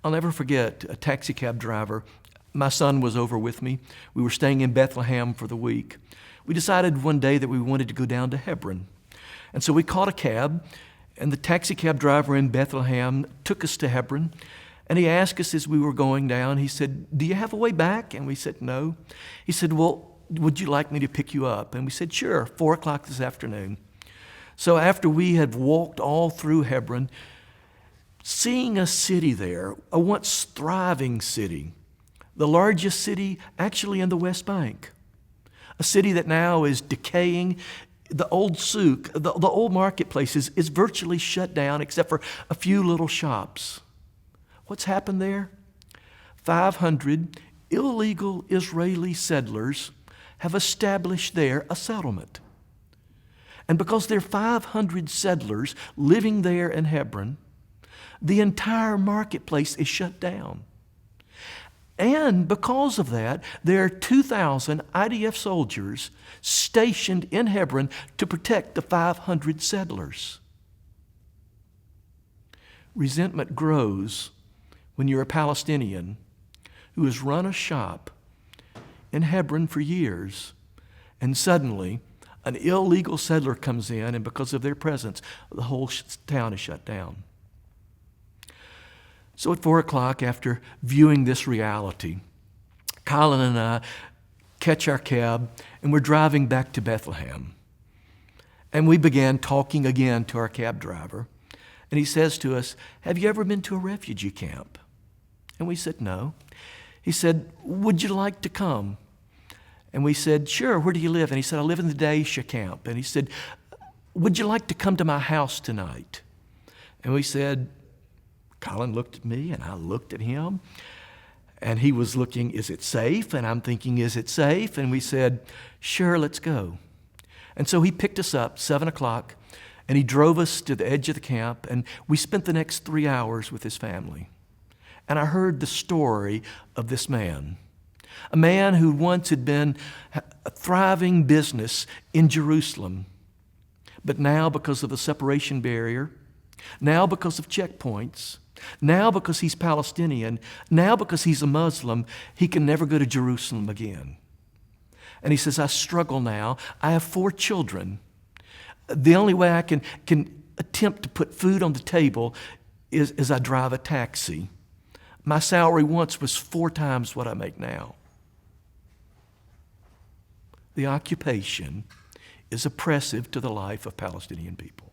I'll never forget a taxi cab driver. My son was over with me. We were staying in Bethlehem for the week. We decided one day that we wanted to go down to Hebron. And so we caught a cab, and the taxi cab driver in Bethlehem took us to Hebron. And he asked us as we were going down, he said, "Do you have a way back?" And we said, "No." He said, "Well, would you like me to pick you up?" And we said, "Sure, 4 o'clock this afternoon." So after we had walked all through Hebron, seeing a city there, a once thriving city, the largest city actually in the West Bank, a city that now is decaying. The old souk, the old marketplace is virtually shut down except for a few little shops. What's happened there? 500 illegal Israeli settlers have established there a settlement. And because there are 500 settlers living there in Hebron, the entire marketplace is shut down. And because of that, there are 2,000 IDF soldiers stationed in Hebron to protect the 500 settlers. Resentment grows when you're a Palestinian who has run a shop in Hebron for years, and suddenly an illegal settler comes in, and because of their presence, the whole town is shut down. So at 4 o'clock, after viewing this reality, Colin and I catch our cab, and we're driving back to Bethlehem. And we began talking again to our cab driver. And he says to us, "Have you ever been to a refugee camp?" And we said, "No." He said, "Would you like to come?" And we said, "Sure, where do you live?" And he said, "I live in the Daisha camp." And he said, "Would you like to come to my house tonight?" And we said, Colin looked at me and I looked at him, and he was looking, "Is it safe?" And I'm thinking, "Is it safe?" And we said, "Sure, let's go." And so he picked us up 7 o'clock, and he drove us to the edge of the camp, and we spent the next 3 hours with his family. And I heard the story of this man, a man who once had been a thriving business in Jerusalem, but now because of the separation barrier, now because of checkpoints, now because he's Palestinian, now because he's a Muslim, he can never go to Jerusalem again. And he says, "I struggle now. I have 4 children. The only way I can attempt to put food on the table is I drive a taxi. My salary once was 4 times what I make now." The occupation is oppressive to the life of Palestinian people.